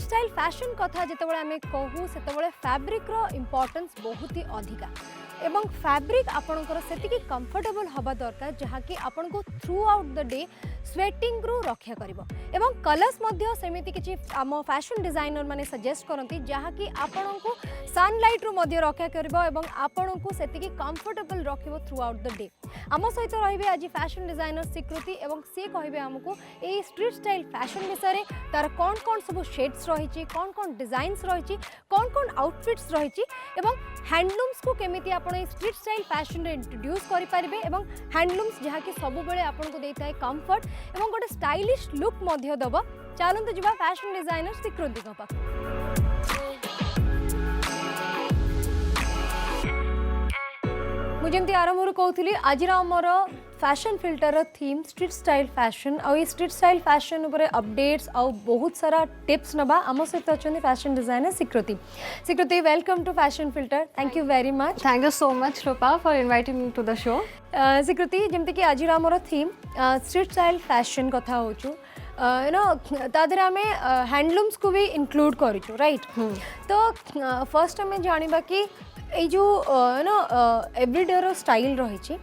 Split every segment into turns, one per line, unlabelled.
Style fashion कथा जिते आम कहूँ से फैब्रिक रो इम्पोर्टेंस बहुत ही अधिका एवं फैब्रिक आपणकर से कंफर्टेबल हवा दरकार जहाँकि आपन को through out the day sweating रु रक्षा करिवो एवं कलर्स मध्य सेमिति किछि आम फैशन डिजाइनर माने सजेस्ट करंती जहाँकि आपन को सनलाइट रु मध्य रक्षा करिवो एवं आपन को सेतिकी कंफर्टेबल रखिवो थ्रू आउट द डे। आम सहित रहिबे आज फैशन डिजाइनर स्वीकृति एवं सी कहिबे हमकु ए स्ट्रीट स्टाइल फैशन विषय तार कौन कौन सब शेड्स रही कौन कौन डिजाइन्स रही कौन कौन आउटफिट्स रही एवं हैंडलूम्स को केमिति आपण स्ट्रीट स्टाइल फैशन रे इंट्रोड्यूस करि परिबे एवं हैंडलूम्स जहाँ कि सब बेले आपण को देता है कंफर्ट एवं गोटे स्टाइलिश लुक मध्य दब। चलते जिबा फैशन डिजाइनर स्वीकृति को पाख। मुझे आरंभ कहती आज आमर fashion filter theme street style fashion और स्ट्रीट स्टाइल फैशन उपरे अपडेट्स और बहुत सारा टिप्स नबा आम सहित अच्छा fashion designer Swikriti. Swikriti welcome to fashion filter. Thank you very much.
Thank you so much Rupa for inviting me to the show.
Swikriti जमती कि आज आमर थीम स्ट्रीट स्टाइल फैशन कथा होचु तादर आम हैंडलूम्स को भी इंक्लूड करूँ राइट। तो फर्स्ट आम जाना कि ये जो एवरीडे रो स्टाइल रही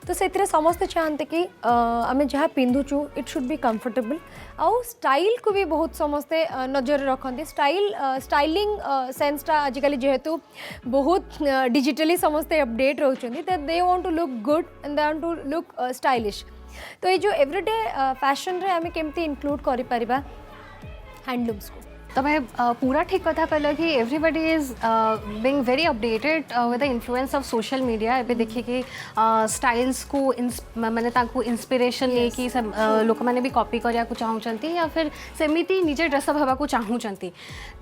तो से समस्ते चाहते कि आम जहाँ पिंधुचु इट शुड बी कंफर्टेबल आउ स्टाइल को भी बहुत समस्ते नजर रखते स्टाइलिंग सेंसटा आजिकल जेहेतु बहुत डिजिटली समस्ते अपडेट रोचंती they want to look good and they want to look stylish. तो ये जो एवरीडे फैशन रे आम केमती इंक्लूड करि परिबा हैंडलूम्स को
तो मैं पूरा ठीक कथा कहल कि everybody is being very updated with the influence of social media. एबे देखिए कि स्टाइल्स को माने तांको इंस्पिरेशन ले कि लोक माने भी कॉपी करिया को चाहूचंती या फिर सेमिति निजे ड्रेसअप हवा को चाहूचंती।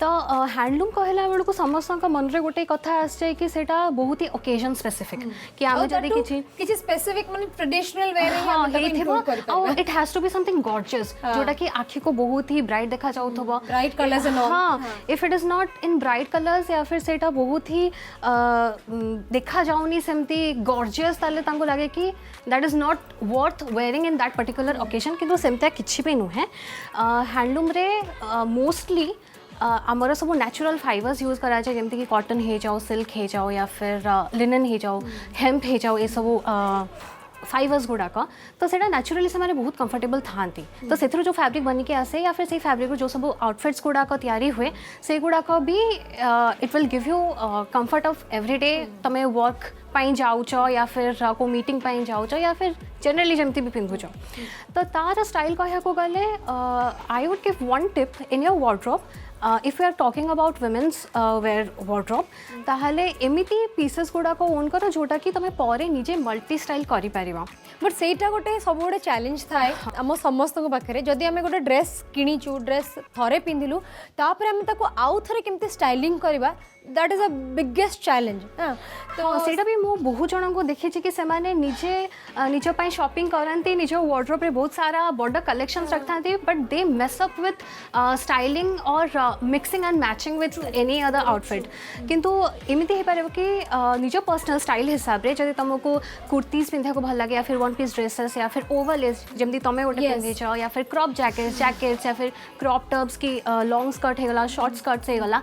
तो हैंडलूम कहला बेल को समस्त का मन रे गोटे कथा आसे कि सेटा बहुत ही ओकेजन स्पेसिफिक कि आमे जदी
किछि स्पेसिफिक माने ट्रेडिशनल वे रे
हम इंक्लूड करि और it has to be something gorgeous जोटा कि आखी को बहुत ही ब्राइट देखा जाउथबो
ब्राइट कलर।
हाँ, if it is not in bright colours या फिर सेटा बहुत ही देखा जाऊनी सेमती गॉर्जियस ताले तांको लागे कि that is not worth wearing in that particular occasion किंतु सेमता किछि भी नुहे। हैंडलूम रे मोस्टली आमर सब नेचुरल फाइबर्स यूज करा जाए जमती कि कॉटन हे जाओ सिल्क हे जाओ या फिर लिनन हे जाओ हेम्प हे जाओ ये सब फाइबर्स गुड़ाक तो सेटा नेचुरली से बहुत कंफर्टेबल था तो से जो फैब्रिक बनिके आसे या फिर से फैब्रिक जो सब आउटफिट्स गुड़ाक तैयारी हुए से गुड़ाक भी it will give you comfort of everyday तमें वर्क पाई जाऊच या फिर को मीटिंग पाई जाऊच या फिर जनरली जमती भी पिंधुच तो तार स्टाइल कहया को गले I would give one tip in your wardrobe. If you are talking about women's wear wardrobe ताहले एमिति पीसेस गुड़ाक ओन कर जोटा कि तमें परे निजे मल्टी स्टाइल करि परिबा।
बट सेटा गोटे सब गोटे चैलेंज थाए आम समस्त पाखे जदि आम गोटे ड्रेस किणीचु ड्रेस थरे पिंधिलु तापर आम ताको आउ थरे केमती स्टाइलिंग करबा that is a biggest challenge.
तो सेटा भी मु बहुत जन को देखी कि से माने निजे निज पई शॉपिंग करंती निज वार्डरोब रे बहुत सारा बड़ कलेक्शंस रखथांती but they mess up with styling और mixing and matching with any other outfit किंतु एमिति हे पारे कि निज पर्सनल स्टाइल हिसाब रे जदि तुमको कुर्तीज पिंधा को भल लगे या फिर वन पीस ड्रेसेस या फिर ओवरलेस जमती तमे गोटे पिंधिच या फिर क्रॉप जैकेट्स या फिर क्रॉप टॉप्स की लॉन्ग स्कर्ट हे गला शॉर्ट स्कर्ट्स हे गला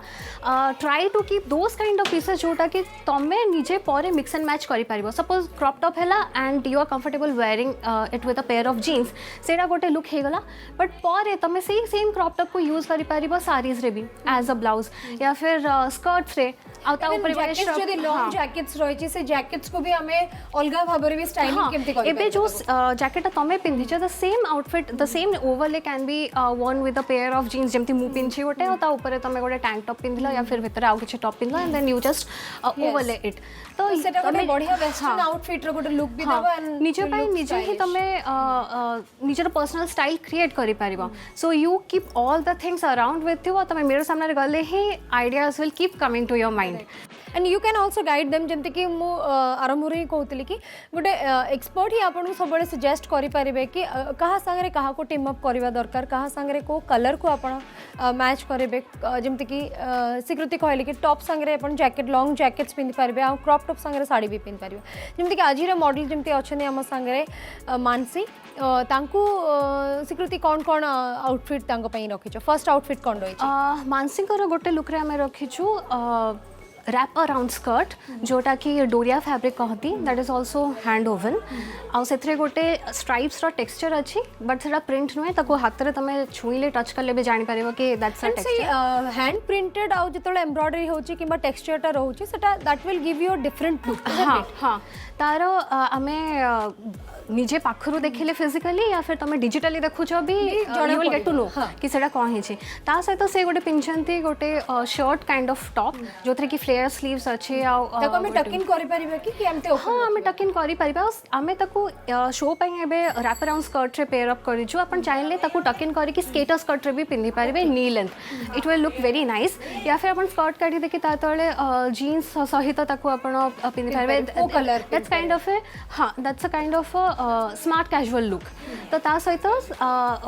try to keep those kind of pieces जोटा कि तमे निजे परे मिक्स एंड मैच करि पारिबो। सपोज क्रॉप टॉप हैला and you are comfortable wearing it with a pair of jeans सेटा गोटे लुक हे गला बट परे तमे सेम क्रॉप टॉप को यूज करि पारिबो सारीज रे भी एज अ ब्लाउज या फिर स्कर्ट्स रे आउता ऊपर
जदी लॉन्ग जैकेट्स रही से जैकेट्स को भी हमें अलगा भाबरे भी स्टाइलिंग केमती करि
एबे जो जैकेट तमे पिंधिछ the same outfit the same overlay can be worn with a pair of jeans जमती मु पिंछि गोटे आउता ऊपर तमे गोटे टैंक टॉप पिंधिलो या फिर भीतर आउ किछि टॉप पिंधिलो and then you just overlay it तो
सेटा गोटे बढ़िया वेस्टर्न आउटफिट रो गोटे लुक भी देबो एंड
निजे पई निजे ही तमे निजर पर्सनल स्टाइल क्रिएट करि पारिबो। So you keep all the things around with you तमे मेरे सामने गले ही ideas will keep coming to your mind
and you can also guide them जमती कि मु आरंभ रे कहतली कि गोटे एक्सपर्ट ही आपन सब बड़े सजेस्ट करि परिबे कि कहा संगे कहा को टीम अप करबा दरकार कहा संगे को कलर को आपन मैच करबे जमती कि स्वीकृति कहले कि टॉप टॉप संगे अपन जैकेट लॉन्ग जैकेट्स पिंधि पारिबे आ क्रॉप टॉप संगे साड़ी भी पिंधि पारिबे जेमति कि आजिर मॉडल जेमति अछने हम संगे मानसी तांकू स्वीकृति कौन कौन आउटफिट तांको पई रखिछो फर्स्ट आउटफिट कौन रही
मानसी गोटे लुक रे आमे रखिछु रैप अराउंड स्कर्ट जोटा कि डोरिया फैब्रिक कहती that is also hand oven आउ से गोटे स्ट्राइप्स रो टेक्सचर अच्छी बट से प्रिंट नुहे ताको हाथ रे तमे छुईले टच करले भी जानि पारिबो कि that's a texture
hand printed आउ जतले एम्ब्रॉयडरी होची किबा टेक्सचर टा रहउची सेटा that will give you a different look
हां हां तारो आमे निजे पाखरु देखिले फिजिकली या फिर तुम डिजिटली देखुछ भी you will get to know कि सेटा कोन हिची ता सहित से गोटे पिंचंती गोटे शर्ट काइंड ऑफ टॉप जोथरे कि फ्लेयर स्लीव्स अछि आ
ताको हम टक इन करि परिबे कि एमते
हां हम टक इन करि परिबा हमें ताको शो पई एबे रैप अराउंड स्कर्ट रे पेयर अप करिछु अपन चाहिले ताको टक इन करि कि स्केटर स्कर्ट रे भी पिन्हि परिबे knee length it will look very nice या फिर अपन स्कर्ट काढी देखि ता तळे जीन्स सहित ताको अपन पिन्हि परिबे
कलर
दैट्स काइंड ऑफ ए हां that's a kind of smart casual look तो ता सहित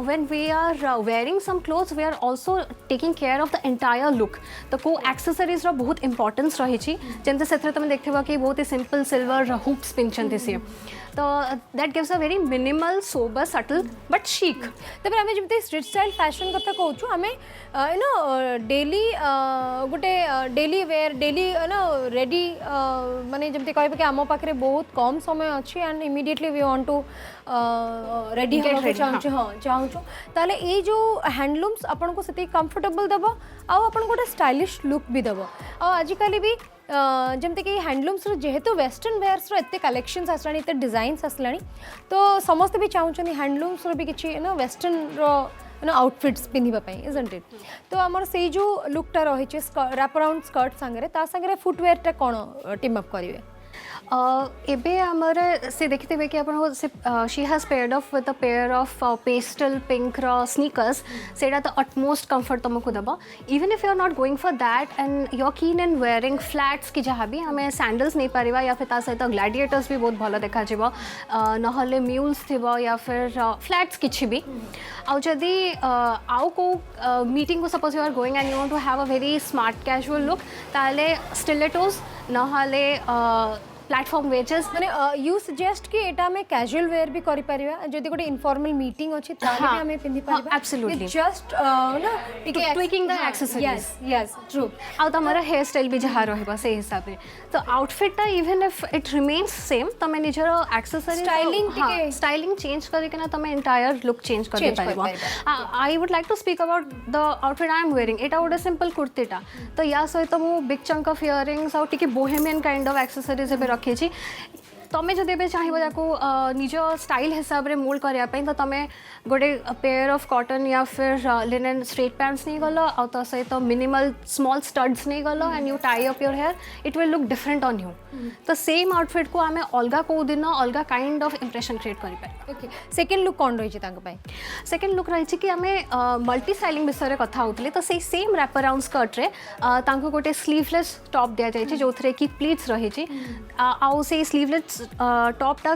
when we are wearing some clothes we are also taking care of the entire look तो को accessories रो बहुत importance रही छी जेंते सेथरे तुम देखथिबा कि बहुत ही सिंपल सिल्वर हूप्स पिंचंती से तो that gives a very minimal sober subtle but chic
तबे हमें जेमते स्ट्रीट स्टाइल फैशन कथा कहूछु हमें यू नो डेली गोटे daily wear daily you know ready माने जेमते कहबे कि हम पाखरे बहुत कम समय अछि and immediately we want to ready हो चाहछु हां चाहछु ताले ए जो हैंडलूम्स आपन को सेते कंफर्टेबल देबो आ आपन गोटे स्टाइलिश लुक भी देबो आ आज काली भी जमते कि हैंडलूम्स जेहेतु वेस्टर्न वेयर्स एते कलेक्शंस आसलानी एते डिजाइन्स आसलानी तो समस्त भी चाहूछनी हैंडलूम्स भी किछि ना वेस्टर्न रो ना आउटफिट्स पिन्हिबा पई इजंट इट तो हमर से जो लुकटा रही छै रैप अराउंड स्कर्ट संगे ता संगे फुटवेयर टा कोन टीम अप करिवे एबे आमर से देखते कि अपन से she has paired off with a pair of pastel pink रो स्नीकर्स सेटा तो अटमोस्ट कंफर्ट तुमको दबा even if you are not going for that and you are keen in wearing flats की जहाँ भी हमें सैंडल्स नहीं पारिबा या फिर ता सहित ग्लैडिएटर्स भी बहुत भलो देखा जिवो नहले म्यूल्स थिबो या फिर फ्लैट्स किछि भी आउ जदी आउ को मीटिंग को suppose you are going and you want to have a very smart casual look ताले स्टिलेटोस नहले प्लेटफॉर्म वेजेस माने यू सजेस्ट कि एटा में कैजुअल वेयर भी करि परिबा जदी गोटे इनफॉर्मल मीटिंग अछि ताले भी हमें पिन्हि परिबा
absolutely
just no
tweaking the accessories
yes yes true
आ तमरा हेयर स्टाइल भी जहा रहबा से हिसाब रे तो आउटफिट ता even if it remains same तमे निजर एक्सेसरीज स्टाइलिंग चेंज करे के ना तमे एंटायर लुक चेंज कर परिबा I would like to speak about the outfit I am wearing एटा गोटे सिंपल कुर्तीटा तो या सहित मु बिग चंक ऑफ इयरिंग्स और टिके बोहेमियन काइंड ऑफ एक्सेसरीज एबे रखी तमें जब एबे चाहिबो जाको निज स्टाइल हिसाब रे मोल्ड करिया पई तो तमें गोटे पेयर ऑफ कॉटन या फिर लिनन स्ट्रेट पैंट्स नहीं गलो और तो सहित मिनिमल स्मॉल स्टड्स नहीं गलो and you tie up your hair it will look different on you तो सेम आउटफिट को आमे अलगा को दिन अलगा काइंड ऑफ इंप्रेशन क्रिएट करि पाए
ओके सेकंड लुक कोन रही छै तांग पई
सेकंड लुक रही छै कि हमें मल्टी स्टाइलिंग विषय रे कथा होतले तो से सेम रैप अराउंड स्कर्ट रे तांको गोटे स्लीवलेस टॉप दिया जाय छै जोथरे कि प्लीट्स रही छै आउ से स्लीवलेस टॉप टा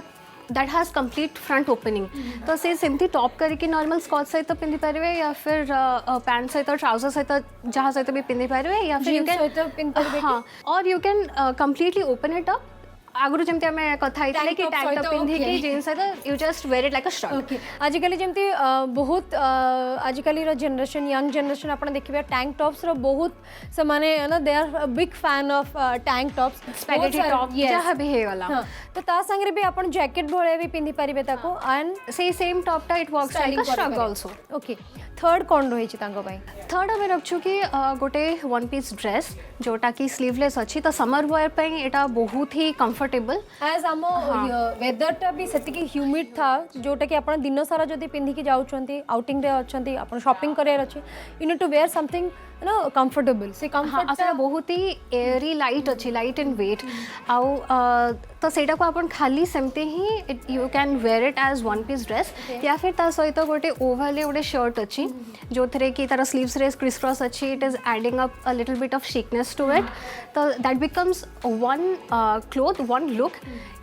that has complete front opening तो से सेमती टॉप करके नॉर्मल स्कर्ट सहित पिंधि पारिबे या फिर पैंट सहित ट्राउजर सहित जहाँ सहित भी पिंधि पारिबे या फिर यू कैन हाँ और you can completely open it up आगुरु जेमती हमें कथा आइतले कि टैंक टॉप पिंधि के जीन्स सहित you just wear it like a shrug
okay आजिकली जेमती बहुत आजिकली रो जनरेशन यंग जनरेशन आपण देखिबे टैंक टॉप्स रो बहुत से माने ना they are a big fan of tank tops
spaghetti top जहाँ भी हे वाला
तो ता संगे भी आपण जैकेट भळे भी पिंधि पारिबे ताको एंड
से सेम टॉप टा it works like a shrug also
okay third कोन रही छै तांको भाई
थर्ड हमें रखछु कि गोटे वन पीस ड्रेस जोटा कि स्लीवलेस अछि तो समर वेयर पई एटा बहुत ही कंफर्टेबल
एज हम वेदर टा भी सेति की ह्यूमिड था जोटा कि आपण दिन सारा जदी पिंधि की जाउ छंती आउटिंग रे अछंती आपण शॉपिंग करे अछि you need to wear something no comfortable से कंफर्ट
हाँ बहुत ही एयरी लाइट अच्छी लाइट इन वेट आउ तो सेटा को अपन खाली सेमते ही you can wear it as one piece dress या फिर ता सहित गोटे ओवरले गोटे शर्ट अच्छी जो थे कि तार स्लीव्स रे क्रिस क्रॉस अच्छी it is adding up a little bit of thickness to it तो that becomes one cloth one look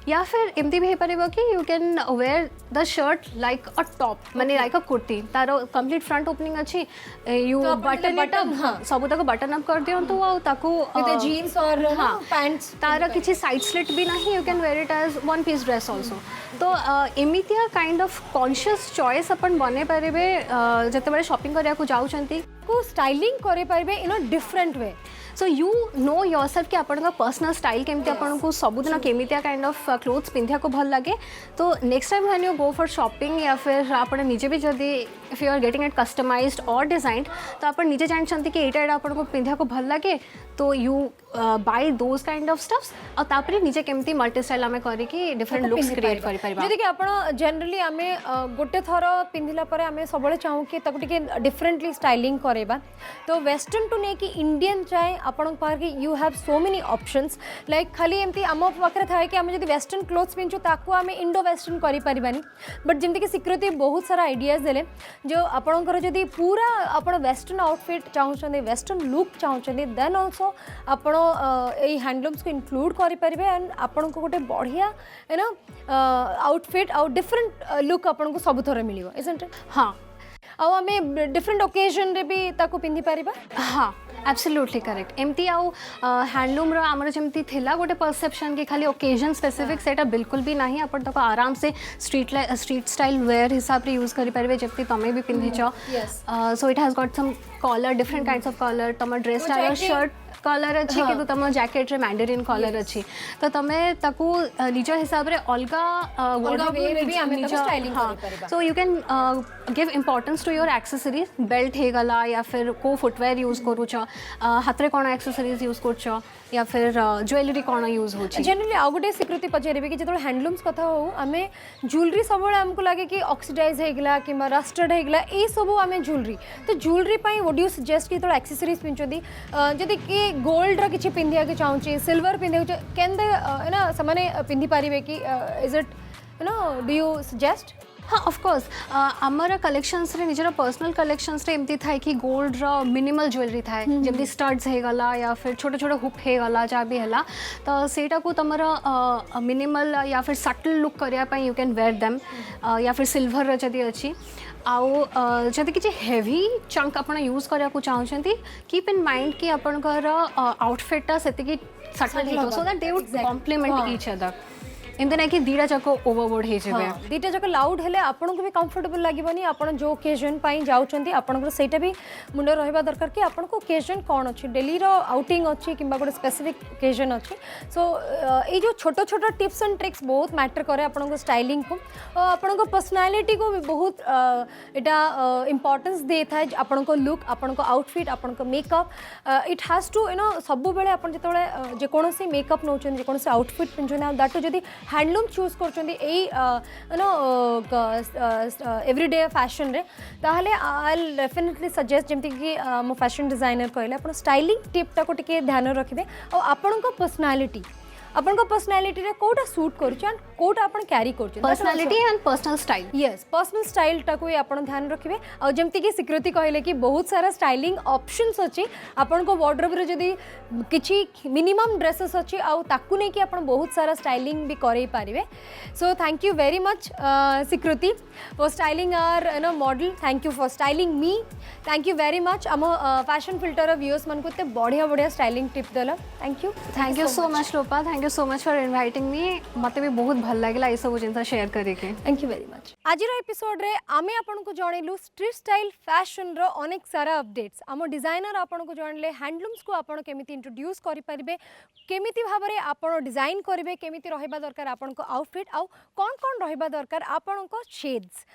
या फिर एमती भी हो कि you can wear the shirt like a top माने लाइक अ कुर्ती तार कंप्लीट फ्रंट ओपनिंग अच्छी यू
तो अपन
बटन
button, हाँ।
सब तक बटन अप कर दियंतु आ ताको
विद जीन्स और पैंट्स
तार किसी साइड स्लिट भी नहीं you can wear it as one piece dress also तो एमितिया काइंड ऑफ कॉन्शियस चॉइस अपन बने पारे जिते बड़े शॉपिंग करिया को जाउछंती
को स्टाइलिंग करे पारे in a different way
so you know yourself कि आपन पर्सनल स्टाइल केमती आपन को सबुदिन केमितिया काइंड ऑफ क्लोथ्स पिंधिया को भल लगे तो next time when you go for shopping या फिर आपन निजे भी जदी if you are getting it customised और डिजाइन्ड तो आपन निजे जानछंती कि एटा आपन को पिंधिया को भल लगे तो you buy those kind of stuffs और तापरे निजे केमती मल्टी स्टाइल आमे करी कि डिफरेंट लुक्स क्रिएट करि परिबा
जदि कि आपण जनरली आमे गोटे थर पिंधिला परे आमे सबले चाहू कि ताको टिके डिफरेंटली स्टाइलिंग करेबा तो वेस्टर्न टू ने कि इंडियन चाहे आपण पार कि you have so many options like खाली एमती आम पाखे थाए कि आम जब वेस्टर्न क्लोथ्स पिंधु ताको आम इंडो वेस्टर्न करिपारिबानी बट जमती कि स्वीकृति बहुत सारा आइडियाज देले जो आपणकर जदि पूरा आपण वेस्टर्न आउटफिट चाहूँ वेस्टर्न लुक चाहूँ देन ऑल्सो आपण हैंडलूम्स को इंक्लूड करें एंड आपन को गोटे बढ़िया है ना आउटफिट आउ डिफरेंट लुक आपन को सब थोड़े मिल
हाँ
आउ आम डिफरेंट ओकेजन रे भी ताको पिंधि पारिबा
हाँ एब्सोल्युटली करेक्ट एमती आउ हैंडलूम रो आमर जमती थिला गोटे परसेप्शन कि खाली ओकेजन स्पेसिफिक सेटा बिल्कुल भी नहीं अपन तक आराम से स्ट्रीट स्टाइल वेयर हिसाब रे यूज करि पारिबे जबकि तमे भी पिंधिच so it has got some colour different kinds of colour तम ड्रेस टाइल शर्ट कलर अच्छी कि तुम जैकेट रे मैंडेरिन कलर अच्छी तो तुम ताकू निज हिसाब रे so you can give importance to your accessories belt हो गला या फिर को फुटवेयर यूज करूच हाथ रे कौन एक्सेसरीज यूज करूच या फिर ज्वेलरी कौन यूज हो
जनरली आउ गोटे स्वीकृति पचारे कि जो हैंडलूम्स कथा हो आम ज्वेलरी सब आमको लगे कि ऑक्सीडाइज होगा कि रस्टेड होगा ये सब आम ज्वेलरी तो ज्वेलरी वुड यू सजेस्ट कि एक्सेसरीज पिंधुती जदि कि गोल्ड किसी पिंधिया चाहूँ सिल्वर पिंधिया केंदे ना से पिंधि पारे कि is it do you suggest
हाँ ऑफकोर्स आमर कलेक्शंस रे निजर पर्सनल कलेक्शंस रे एमती थाए कि गोल्ड रो मिनिमल ज्वेलरी थाए जमती स्टड्स हो गला या फिर छोटे छोटे हुक हो गला जहाँ भी है तो सेटा को तुम मिनिमल या फिर सटल लुक करने यू कैन वेयर देम या फिर सिल्वर जदि अच्छी आउ जदि किसी हेवी चंक आप यूज करा चाहते कीप इन माइंड कि आपणकर आउटफिटा से सटल हो so that they would complement each other एमती ना कि दीटा जाक ओवरबोर्ड हो
दीटा जाक लाउड हेले आपन को भी कंफर्टेबल लगभग आपन जो ओकेजन जाऊँच आपंकर सेटा भी मुंड रहा दरकार कि आपन को ओकेजन कौन अच्छी डेली आउटिंग अच्छी कि गोटे स्पेसिफिक ओकेजन अच्छी सो ये जो छोट छोट टिप्स एंड ट्रिक्स बहुत मैटर करे आपन को स्टाइलिंग को आपन को पर्सनालीटी को भी बहुत यहाँ इम्पोर्टेंस दे था आपन को लुक आपन को आउटफिट आपन को मेकअप इट हैज टू सब बेले आप जो जेकोसी मेकअप नौ जेकोसी आउटफिट पिंधुना दैट जदि हैंडलूम चूज कर एवरीडे फैशन रे ताहले आई डेफिनेटली सजेस्ट जमती कि मो फैशन डिजाइनर कहले आप स्टाइलिंग टिप्टा को टिके ध्यान रखिए और आपण पर्सनालीटी अपन पर्सनालीटी रे कोटा सूट करूछ एंड कोटा अपन कैरी करूछ
personality and personal style
yes personal style टा को अपन ध्यान रखिए और जमती कि स्वीकृति कहले कि बहुत सारा स्टाइलिंग ऑप्शंस अच्छी अपन को वार्डरोब रे जदी किछि मिनिमम ड्रेसेस अच्छी आउ ताकू नै कि अपन बहुत सारा स्टाइलिंग भी करै पारिबे so thank you very much Swikruti for styling our model thank you for styling me thank you very much आम फैशन फिल्टर व्यूअर्स मन को बढ़िया बढ़िया स्टाइलिंग टिप देला thank you
so much Rupa thank you so much for inviting me मते भी बहुत भल लागला ये सब जिनसा शेयर करके
थैंक यू वेरी मच आज एपिसोड रे आमे आपन को जणैलु स्ट्रीट स्टाइल फैशन रो अनेक सारा अपडेट्स आम डिजाइनर आपन को जणले हैंडलूम्स को आपन केमिति इंट्रोड्यूस करि परिबे केमिति भाबरे आपन डिजाइन करिवे केमिति रहबा दरकार आपन को आउटफिट आउ कोन कोन रहबा दरकार आपन को शेड्स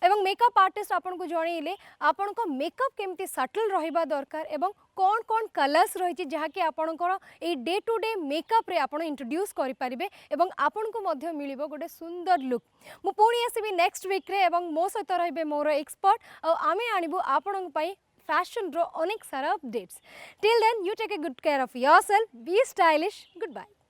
एवं मेकअप आर्टिस्ट आपन को जणैले आपन को मेकअप केमिति सटल रहबा दरकार एवं कौन कौन कलर्स रही जहाँ कि आपणकर ये डे टू डे मेकअप रे आपन इंट्रोड्यूस करि परिबे एवं आपन को मध्य मिलिबो गोटे सुंदर लुक मु पुणी आसीबी नेक्स्ट वीक रे एवं मो सहित रहिबे मोर एक्सपर्ट और आमे आनिबो आपन पई फैशन रो अनेक सारा updates till then you take a good care of yourself be stylish good bye.